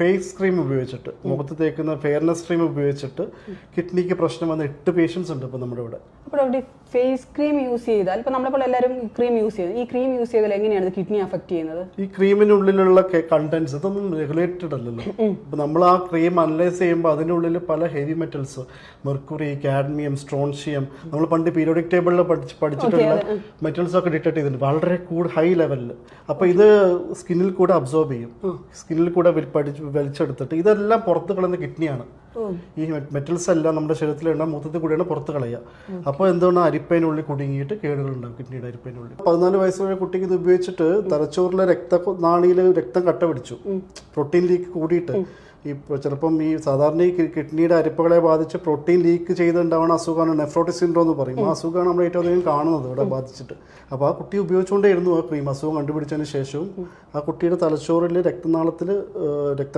Face cream ഉപയോഗിച്ചിട്ട് മുഖത്ത് തേക്കുന്ന ഫെയർനെസ് ക്രീം ഉപയോഗിച്ചിട്ട് കിഡ്നിക്ക് പ്രശ്നം വന്ന 8 പേഷ്യൻസ് ഉണ്ട് ഇപ്പോൾ നമ്മുടെ ഇവിടെ. അപ്പോൾ ഫേസ് ക്രീം യൂസ് ചെയ്താൽ ഇപ്പൊ നമ്മളെപ്പോൾ എല്ലാവരും ക്രീം യൂസ് ചെയ്യുന്നത്, ഈ ക്രീം യൂസ് ചെയ്താൽ എങ്ങനെയാണ് കിഡ്നി അഫക്ട് ചെയ്യുന്നത്? ഈ ക്രീമിനുള്ളിലുള്ള കണ്ടന്റ്സ് ഇതൊന്നും റെഗുലേറ്റഡ് അല്ലല്ലോ. ഇപ്പൊ നമ്മൾ ആ ക്രീം അനലൈസ് ചെയ്യുമ്പോൾ അതിനുള്ളിൽ പല ഹെവി മെറ്റൽസ്, മെർക്കുറി, കാഡ്മിയം, സ്ട്രോൺഷിയം, നമ്മൾ പണ്ട് പീരിയോഡിക് ടേബിളിൽ പഠിച്ചിട്ടുള്ള മെറ്റൽസ് ഒക്കെ ഡിറ്റക്ട് ചെയ്തിട്ടുണ്ട് വളരെ ഹൈ ലെവലിൽ. അപ്പോൾ ഇത് സ്കിന്നിൽ കൂടെ അബ്സോർബ് ചെയ്യും, സ്കിന്നിൽ കൂടെ വലിച്ചെടുത്തിട്ട് ഇതെല്ലാം പുറത്ത് കളയുന്ന കിഡ്നിയാണ്. ഈ മെറ്റൽസ് എല്ലാം നമ്മുടെ ശരീരത്തിലുള്ള മൊത്തത്തിൽ കൂടിയാണ് പുറത്ത് കളയുക. അപ്പോൾ എന്താണ് അരിപ്പയിനുള്ളിൽ കുടുങ്ങിയിട്ട് കേടുകളുണ്ടാവും കിഡ്നിയുടെ അരിപ്പയിനുള്ളിൽ. 14 വയസ്സുള്ള കുട്ടിക്ക് ഇത് ഉപയോഗിച്ചിട്ട് തലച്ചോറിലെ നാളിയിൽ രക്തം കട്ട പിടിച്ചു, പ്രോട്ടീൻ ലീക്ക് കൂടിയിട്ട്. ചിലപ്പം ഈ സാധാരണ ഈ കിഡ്നിയുടെ അരിപ്പകളെ ബാധിച്ച് പ്രോട്ടീൻ ലീക്ക് ചെയ്തുണ്ടാവുന്ന അസുഖമാണ് നെഫ്രോട്ടിക് സിൻഡ്രോം എന്ന് പറയും. ആ അസുഖമാണ് നമ്മൾ ഏറ്റവും അധികം കാണുന്നത് ഇവിടെ ബാധിച്ചിട്ട്. അപ്പോൾ ആ കുട്ടി ഉപയോഗിച്ചുകൊണ്ടേയിരുന്നു ആ ക്രീം. അസുഖം കണ്ടുപിടിച്ചതിന് ശേഷവും ആ കുട്ടിയുടെ തലച്ചോറിൽ രക്തനാളത്തിൽ